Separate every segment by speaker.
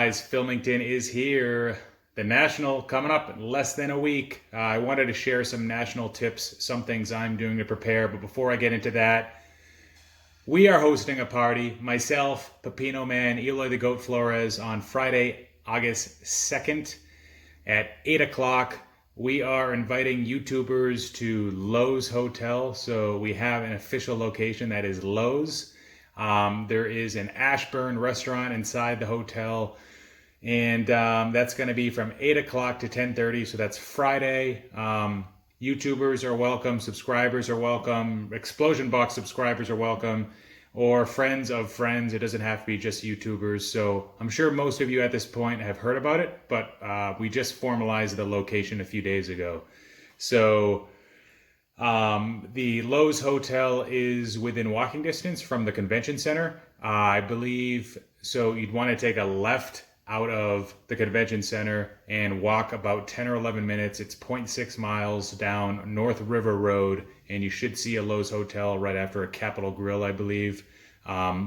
Speaker 1: guys, Filmington is here. The National coming up in less than a week. I wanted to share some National tips, some things I'm doing to prepare. But before I get into that, we are hosting a party. Myself, Pepino Man, Eloy the Goat Flores on Friday, August 2nd at 8 o'clock. We are inviting YouTubers to Loews Hotel. So we have an official location that is Loews. There is an Ashburn restaurant inside the hotel, and that's going to be from 8 o'clock to 10:30, so that's Friday. YouTubers are welcome, subscribers are welcome, Explosion Box subscribers are welcome, or friends of friends. It doesn't have to be just YouTubers. So I'm sure most of you at this point have heard about it, but we just formalized the location a few days ago. So the Loews Hotel is within walking distance from the convention center. I believe, so you'd want to take a left out of the convention center and walk about 10 or 11 minutes. It's 0.6 miles down North River Road, and you should see a Loews Hotel right after a Capitol Grill, I believe.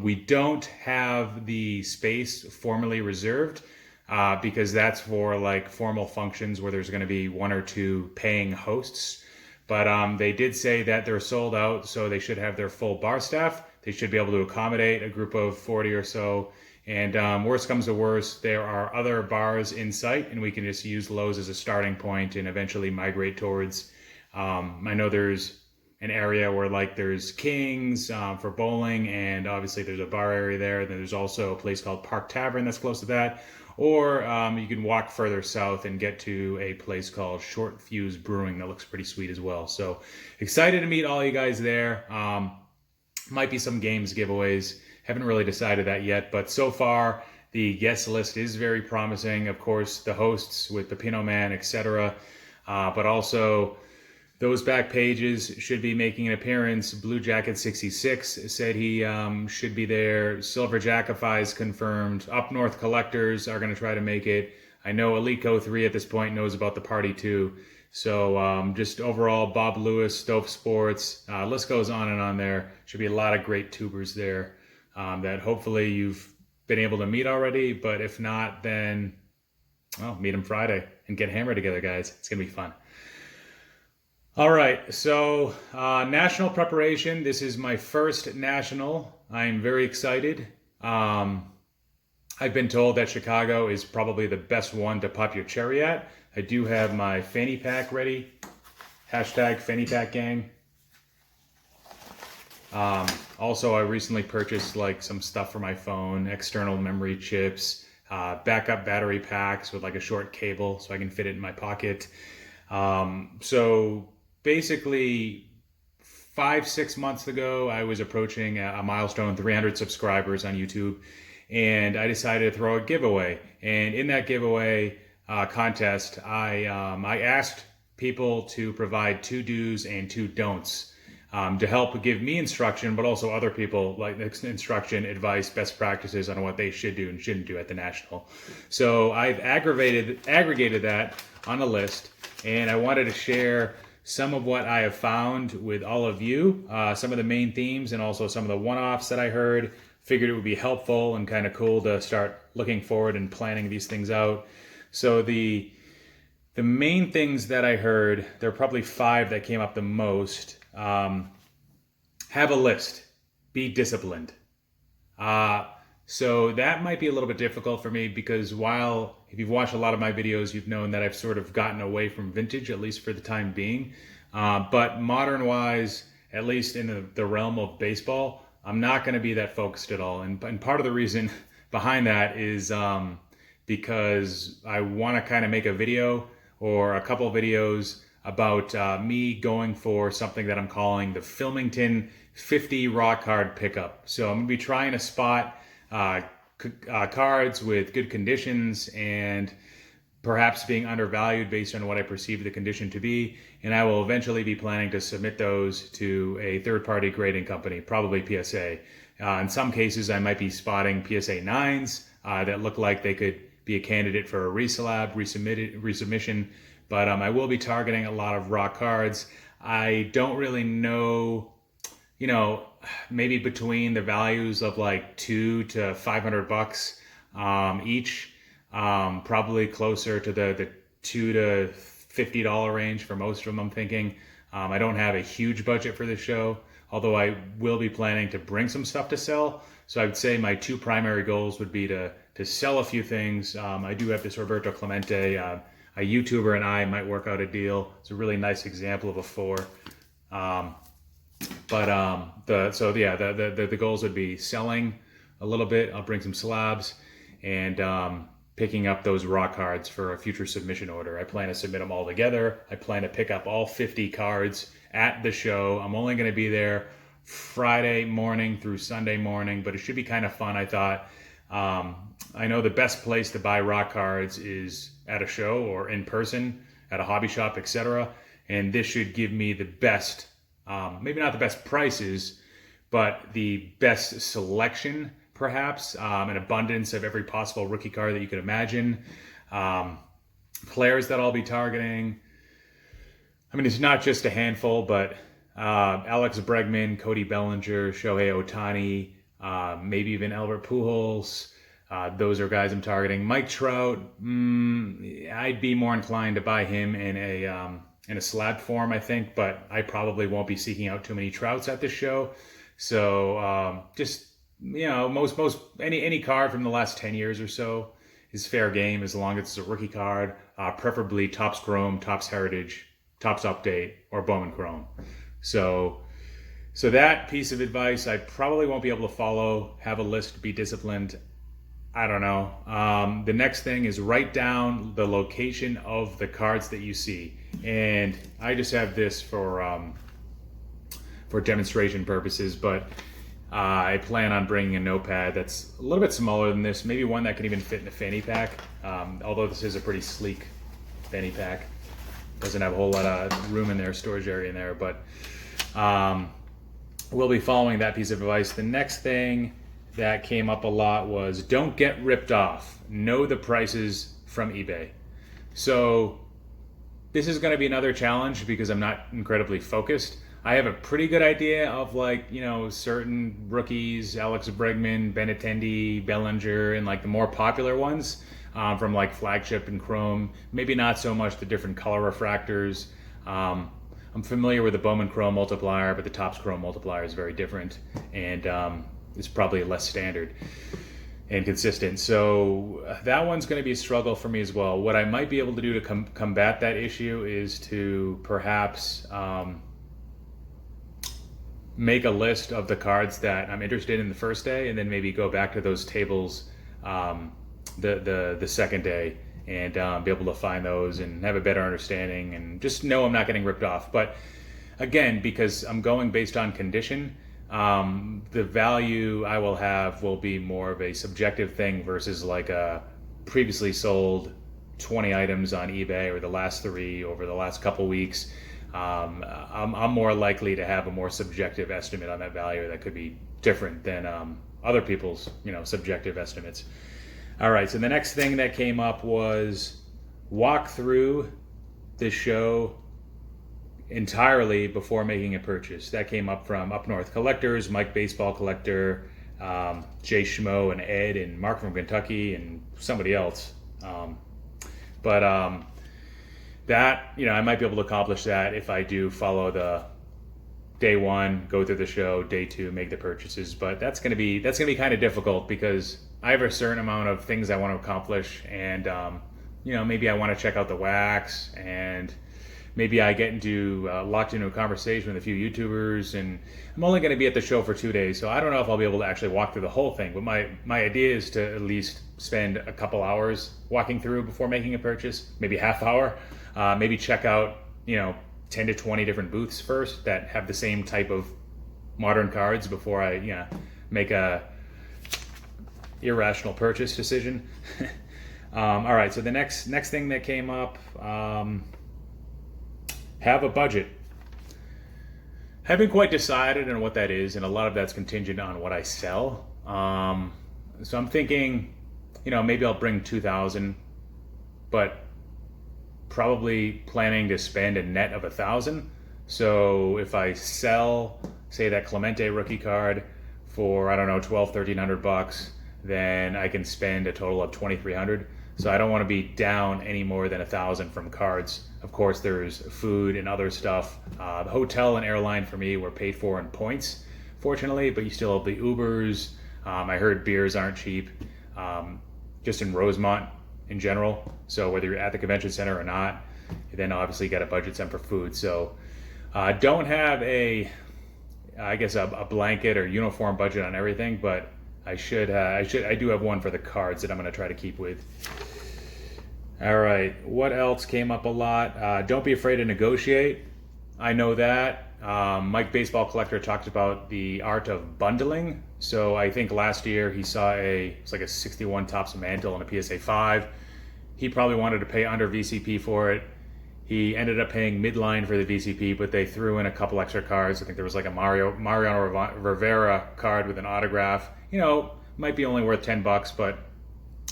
Speaker 1: We don't have the space formally reserved because that's for like formal functions where there's going to be one or two paying hosts. But they did say that they're sold out, so they should have their full bar staff. They should be able to accommodate a group of 40 or so. And worst comes to worst, there are other bars in sight, and we can just use Loews as a starting point and eventually migrate towards. I know there's an area where like there's King's for bowling, and obviously there's a bar area there. Then there's also a place called Park Tavern that's close to that. Or you can walk further south and get to a place called Short Fuse Brewing that looks pretty sweet as well. So excited to meet all you guys there. Might be some games giveaways. Haven't really decided that yet, but so far the guest list is very promising. Of course, the hosts with Pepino Man, etc. But also ThoseBackPages should be making an appearance. Blue Jacket 66 said he should be there. SilverJackify is confirmed. Up North Collectors are going to try to make it. I know Elico 3 at this point knows about the party too. So just overall, Bob Lewis, Dope Sports, list goes on and on there. Should be a lot of great tubers there that hopefully you've been able to meet already. But if not, then well, meet them Friday and get hammered together, guys. It's going to be fun. All right, so national preparation. This is my first national. I'm very excited. I've been told that Chicago is probably the best one to pop your cherry at. I do have my fanny pack ready. Hashtag fanny pack gang. Also, I recently purchased like some stuff for my phone, external memory chips, backup battery packs with like a short cable so I can fit it in my pocket. So basically 5-6 months ago, I was approaching a milestone 300 subscribers on YouTube, and I decided to throw a giveaway. And in that giveaway contest, I asked people to provide 2 do's and 2 don'ts to help give me instruction, but also other people like instruction, advice, best practices on what they should do and shouldn't do at the National. So I've aggregated that on a list, and I wanted to share some of what I have found with all of you, some of the main themes and also some of the one-offs that I heard. Figured it would be helpful and kind of cool to start looking forward and planning these things out. So the main things that I heard, there are probably 5 that came up the most. Have a list. Be disciplined. So that might be a little bit difficult for me because while, if you've watched a lot of my videos, you've known that I've sort of gotten away from vintage, at least for the time being. But modern-wise, at least in the realm of baseball, I'm not going to be that focused at all. And part of the reason behind that is because I want to kind of make a video or a couple videos about me going for something that I'm calling the Filmington 50 Raw Card Pickup. So I'm going to be trying to spot cards with good conditions and perhaps being undervalued based on what I perceive the condition to be. And I will eventually be planning to submit those to a third-party grading company, probably PSA. In some cases, I might be spotting PSA 9s that look like they could be a candidate for a resubmission. But I will be targeting a lot of raw cards. I don't really know, maybe between the values of like $200 to $500 each. Probably closer to the $2 to $50 range for most of them, I'm thinking. I don't have a huge budget for this show, although I will be planning to bring some stuff to sell. So I would say my two primary goals would be to sell a few things. I do have this Roberto Clemente, a YouTuber, and I might work out a deal. It's a really nice example of a four. The goals would be selling a little bit. I'll bring some slabs and picking up those raw cards for a future submission order. I plan to submit them all together. I plan to pick up all 50 cards at the show. I'm only going to be there Friday morning through Sunday morning, but it should be kind of fun, I thought. I know the best place to buy raw cards is at a show or in person at a hobby shop, etc. And this should give me the best, maybe not the best prices, but the best selection, perhaps, an abundance of every possible rookie card that you could imagine. Players that I'll be targeting. I mean, it's not just a handful, but Alex Bregman, Cody Bellinger, Shohei Ohtani, maybe even Albert Pujols. Those are guys I'm targeting. Mike Trout, I'd be more inclined to buy him in a slab form, I think, but I probably won't be seeking out too many Trouts at this show. So any card from the last 10 years or so is fair game as long as it's a rookie card, preferably Topps Chrome, Topps Heritage, Topps Update, or Bowman Chrome. So that piece of advice I probably won't be able to follow. Have a list, be disciplined. I don't know. The next thing is write down the location of the cards that you see. And I just have this for demonstration purposes, but I plan on bringing a notepad that's a little bit smaller than this, maybe one that can even fit in a fanny pack, although this is a pretty sleek fanny pack. Doesn't have a whole lot of room in there, storage area in there, but we'll be following that piece of advice. The next thing that came up a lot was don't get ripped off. Know the prices from eBay. So this is going to be another challenge because I'm not incredibly focused. I have a pretty good idea of certain rookies, Alex Bregman, Benintendi, Bellinger, and the more popular ones from Flagship and Chrome. Maybe not so much the different color refractors. I'm familiar with the Bowman Chrome multiplier, but the Topps Chrome multiplier is very different, and it's probably less standard and consistent. So that one's going to be a struggle for me as well. What I might be able to do to combat that issue is to perhaps make a list of the cards that I'm interested in the first day, and then maybe go back to those tables the second day and be able to find those and have a better understanding and just know I'm not getting ripped off. But again, because I'm going based on condition, the value I will have will be more of a subjective thing versus a previously sold 20 items on eBay or the last 3 over the last couple weeks. I'm more likely to have a more subjective estimate on that value that could be different than other people's subjective estimates. All right, so the next thing that came up was walk through the show entirely before making a purchase. That came up from Up North Collectors, Mike Baseball Collector, Jay Schmo and Ed and Mark from Kentucky and somebody else. That, I might be able to accomplish that if I do follow the day 1, go through the show, day 2, make the purchases. But that's gonna be kind of difficult because I have a certain amount of things I want to accomplish, and maybe I want to check out the wax, and maybe I get locked into a conversation with a few YouTubers, and I'm only going to be at the show for 2 days, so I don't know if I'll be able to actually walk through the whole thing. But my idea is to at least spend a couple hours walking through before making a purchase, maybe half hour, maybe check out 10 to 20 different booths first that have the same type of modern cards before I make a irrational purchase decision. All right, so the next thing that came up, have a budget. Haven't quite decided on what that is, and a lot of that's contingent on what I sell. So I'm thinking, maybe I'll bring 2,000, but probably planning to spend a net of 1,000. So if I sell, say, that Clemente rookie card for $1,200, $1,300, then I can spend a total of $2,300. So I don't want to be down any more than 1,000 from cards. Of course, there's food and other stuff. The hotel and airline for me were paid for in points, fortunately, but you still have the Ubers. I heard beers aren't cheap, just in Rosemont in general. So whether you're at the convention center or not, then obviously you got to budget some for food. So don't have a blanket or uniform budget on everything, but I do have one for the cards that I'm going to try to keep with. All right, what else came up a lot? Don't be afraid to negotiate. I know that. Mike Baseball Collector talked about the art of bundling. So I think last year he saw it's like a 61 Topps mantle and a PSA 5. He probably wanted to pay under VCP for it. He ended up paying midline for the VCP, but they threw in a couple extra cards. I think there was like a Mariano Rivera card with an autograph. Might be only worth $10, but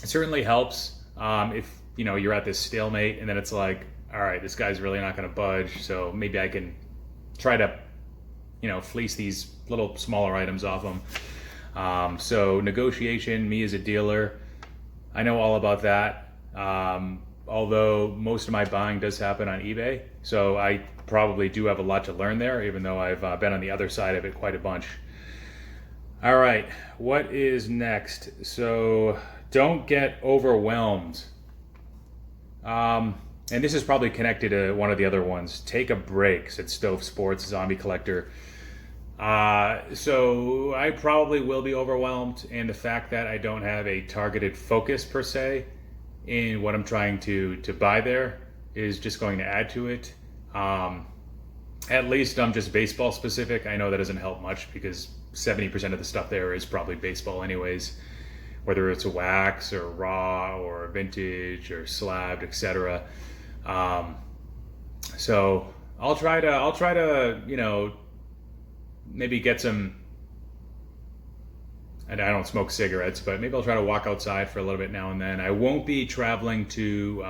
Speaker 1: it certainly helps if you're at this stalemate and then it's like, all right, this guy's really not going to budge, so maybe I can try to fleece these little smaller items off them. So negotiation, me as a dealer, I know all about that. Although most of my buying does happen on eBay, so I probably do have a lot to learn there, even though I've been on the other side of it quite a bunch. All right, what is next? So don't get overwhelmed. And this is probably connected to one of the other ones. Take a break, said Stove Sports Zombie Collector. So I probably will be overwhelmed, and the fact that I don't have a targeted focus per se in what I'm trying to buy there is just going to add to it. At least I'm just baseball specific. I know that doesn't help much because 70% of the stuff there is probably baseball anyways, whether it's a wax or raw or vintage or slabbed, etc. So I'll try to maybe get some, and I don't smoke cigarettes, but maybe I'll try to walk outside for a little bit now and then. I won't be traveling to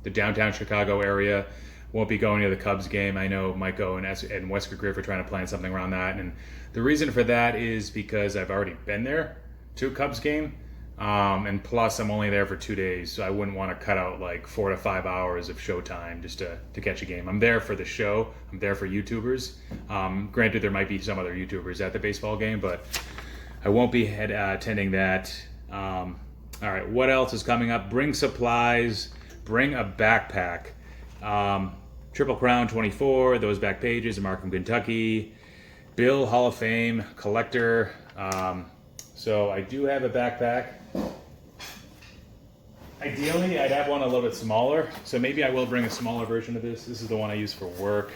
Speaker 1: the downtown Chicago area. Won't be going to the Cubs game. I know Michael and Wesker Griff are trying to plan something around that. And the reason for that is because I've already been there to a Cubs game. And plus I'm only there for 2 days. So I wouldn't want to cut out like 4 to 5 hours of showtime just to catch a game. I'm there for the show. I'm there for YouTubers. Granted, there might be some other YouTubers at the baseball game, but I won't be attending that. All right, what else is coming up? Bring supplies, bring a backpack. Triple Crown 24, ThoseBackPages, Markham, Kentucky. Bill, Hall of Fame, collector. So I do have a backpack. Ideally, I'd have one a little bit smaller. So maybe I will bring a smaller version of this. This is the one I use for work.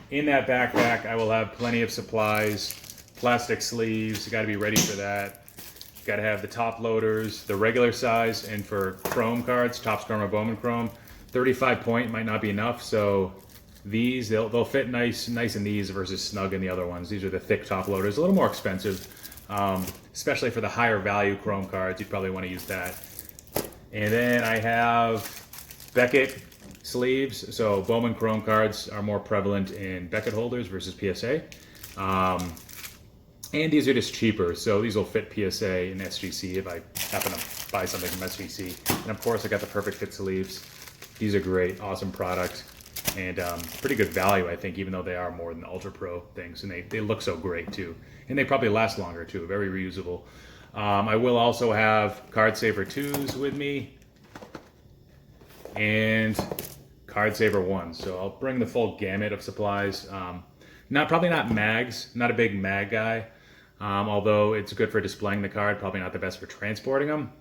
Speaker 1: In that backpack, I will have plenty of supplies, plastic sleeves. You got to be ready for that. Got to have the top loaders, the regular size, and for chrome cards, Topps Chrome or Bowman Chrome, 35 point might not be enough. So these, they'll fit nice in these versus snug in the other ones. These are the thick top loaders, a little more expensive, especially for the higher value chrome cards. You'd probably want to use that. And then I have Beckett sleeves. So Bowman Chrome cards are more prevalent in Beckett holders versus PSA. And these are just cheaper, so these will fit PSA and SGC if I happen to buy something from SGC. And of course, I got the Perfect Fit sleeves. These are great, awesome product, and pretty good value, I think, even though they are more than Ultra Pro things. And they look so great, too. And they probably last longer, too, very reusable. I will also have Card Saver 2s with me and Card Saver 1s. So I'll bring the full gamut of supplies. Probably not mags, not a big mag guy. Although it's good for displaying the card, probably not the best for transporting them.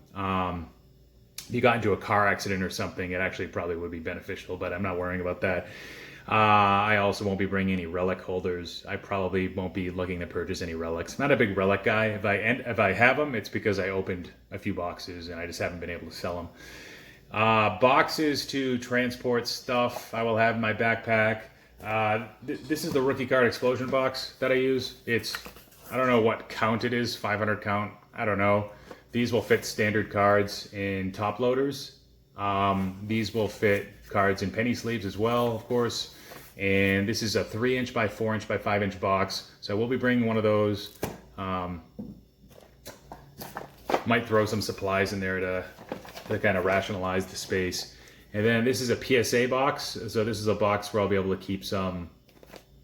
Speaker 1: If you got into a car accident or something, it actually probably would be beneficial, but I'm not worrying about that. I also won't be bringing any relic holders. I probably won't be looking to purchase any relics. Not a big relic guy. If I have them, it's because I opened a few boxes and I just haven't been able to sell them. Boxes to transport stuff I will have in my backpack. This is the rookie card explosion box that I use. I don't know what count it is, 500 count, I don't know. These will fit standard cards in top loaders. These will fit cards in penny sleeves as well, of course. And this is a 3" by 4" by 5" box. So we'll be bringing one of those. Might throw some supplies in there to to kind of rationalize the space. And then this is a PSA box. So this is a box where I'll be able to keep some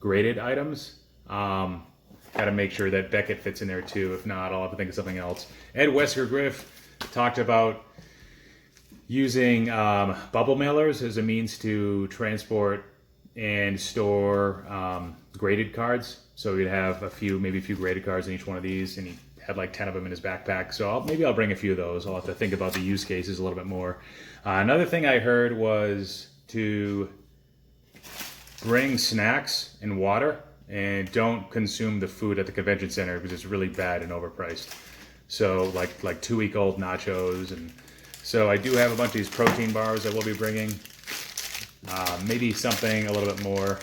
Speaker 1: graded items. Got to make sure that Beckett fits in there too. If not, I'll have to think of something else. Ed Wesker Griff talked about using bubble mailers as a means to transport and store graded cards. So we'd have maybe a few graded cards in each one of these, and he had like 10 of them in his backpack. So maybe I'll bring a few of those. I'll have to think about the use cases a little bit more. Another thing I heard was to bring snacks and water, and don't consume the food at the convention center because it's really bad and overpriced. So like 2-week-old nachos. And so I do have a bunch of these protein bars I will be bringing. Maybe something a little bit more,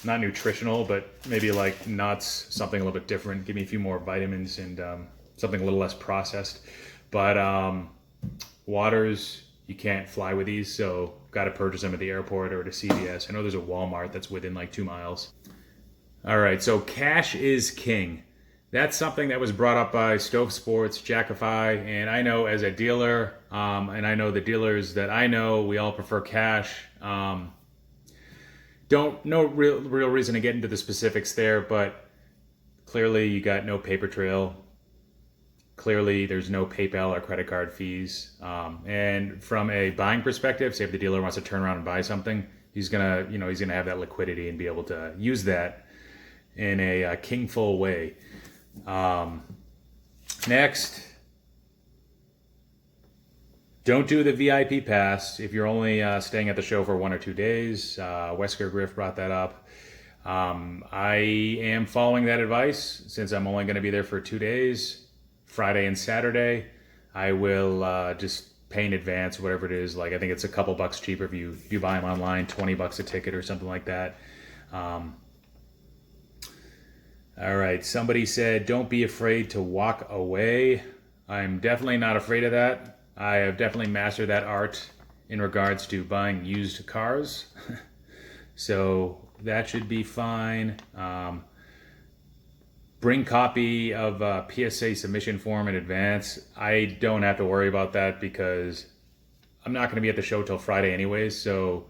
Speaker 1: not nutritional, but maybe like nuts, something a little bit different. Give me a few more vitamins and something a little less processed. But waters, you can't fly with these, so got to purchase them at the airport or at a CVS. I know there's a Walmart that's within like 2 miles. All right, so cash is king. That's something that was brought up by Stove Sports, Jackify, and I know as a dealer, and I know the dealers that I know, we all prefer cash. No real reason to get into the specifics there, but clearly you got no paper trail. Clearly there's no PayPal or credit card fees. And from a buying perspective, say if the dealer wants to turn around and buy something, he's gonna have that liquidity and be able to use that in a kingful way. Next, don't do the VIP pass if you're only staying at the show for 1 or 2 days. Wesker Griff brought that up. I am following that advice since I'm only going to be there for 2 days, Friday and Saturday. I will just pay in advance, whatever it is. Like I think it's a couple bucks cheaper if you buy them online, $20 a ticket or something like that. All right, somebody said, don't be afraid to walk away. I'm definitely not afraid of that. I have definitely mastered that art in regards to buying used cars. So that should be fine. Bring copy of PSA submission form in advance. I don't have to worry about that because I'm not going to be at the show till Friday anyways. So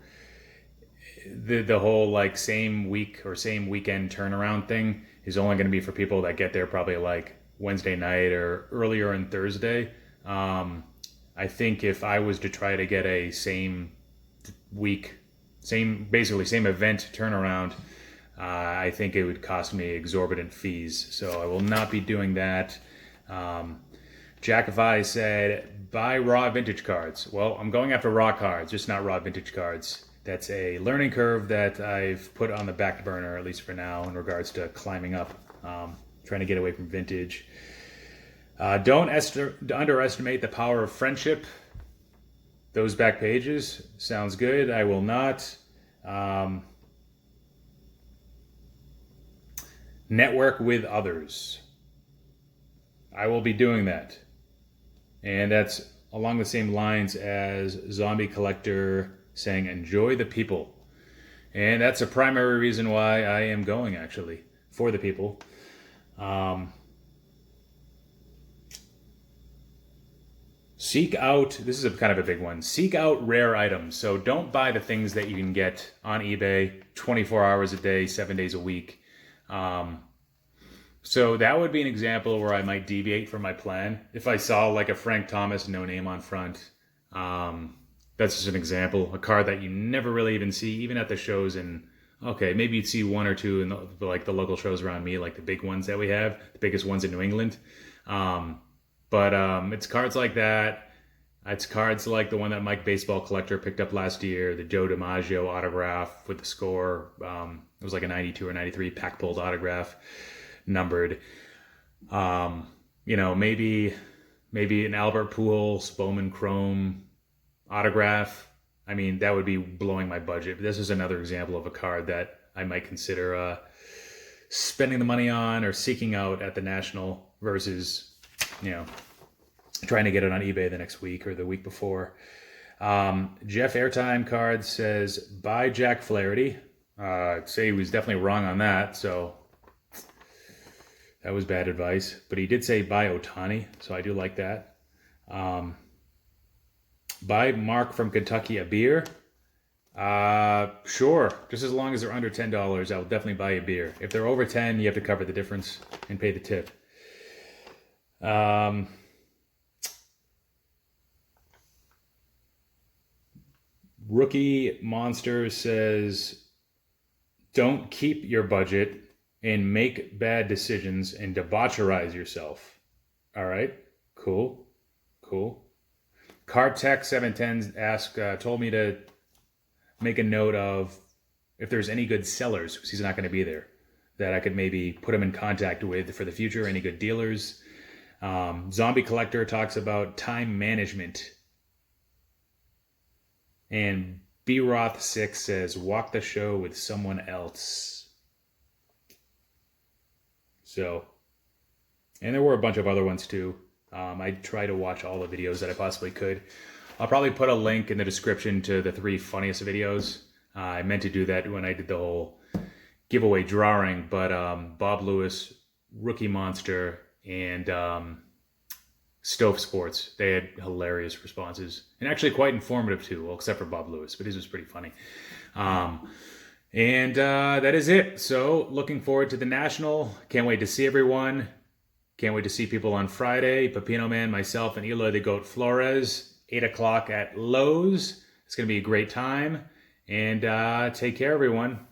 Speaker 1: the whole like same week or same weekend turnaround thing is only going to be for people that get there probably like Wednesday night or earlier on Thursday. I think if I was to try to get a same week, basically same event turnaround, I think it would cost me exorbitant fees. So I will not be doing that. Jackify said, buy raw vintage cards. Well, I'm going after raw cards, just not raw vintage cards. That's a learning curve that I've put on the back burner, at least for now, in regards to climbing up, trying to get away from vintage. Don't underestimate the power of friendship. ThoseBackPages sounds good. I will not. Network with others. I will be doing that. And that's along the same lines as Zombie Collector saying, enjoy the people. And that's a primary reason why I am going, actually, for the people. Seek out, this is kind of a big one, seek out rare items. So don't buy the things that you can get on eBay 24 hours a day, 7 days a week. So that would be an example where I might deviate from my plan. If I saw like a Frank Thomas, no name on front, that's just an example. A card that you never really even see, even at the shows. And okay, maybe you'd see 1 or 2 in the local shows around me, like the big ones that we have, the biggest ones in New England. But it's cards like that. It's cards like the one that Mike Baseball Collector picked up last year, the Joe DiMaggio autograph with the score. It was like a 92 or 93 pack pulled autograph, numbered. Maybe an Albert Pujols Bowman Chrome autograph. I mean, that would be blowing my budget. But this is another example of a card that I might consider spending the money on or seeking out at the National versus, trying to get it on eBay the next week or the week before. Jeff Airtime Cards says, buy Jack Flaherty. I'd say he was definitely wrong on that, so that was bad advice. But he did say buy Ohtani, so I do like that. Buy Mark from Kentucky a beer. Sure. Just as long as they're under $10, I will definitely buy a beer. If they're over 10, you have to cover the difference and pay the tip. Rookie Monster says, don't keep your budget and make bad decisions and debaucherize yourself. All right. Cool. Cartech710 told me to make a note of if there's any good sellers, because he's not going to be there, that I could maybe put him in contact with for the future, any good dealers. Zombie Collector talks about time management. And BRoth6 says, walk the show with someone else. So, and there were a bunch of other ones too. I try to watch all the videos that I possibly could. I'll probably put a link in the description to the 3 funniest videos. I meant to do that when I did the whole giveaway drawing, but Bob Lewis, Rookie Monster, and Stove Sports, they had hilarious responses. And actually quite informative too, well, except for Bob Lewis, but his was pretty funny. And that is it. So looking forward to the National. Can't wait to see everyone. Can't wait to see people on Friday. Pepino Man, myself, and Eloy the Goat Flores, 8 o'clock at Loews. It's going to be a great time. And take care, everyone.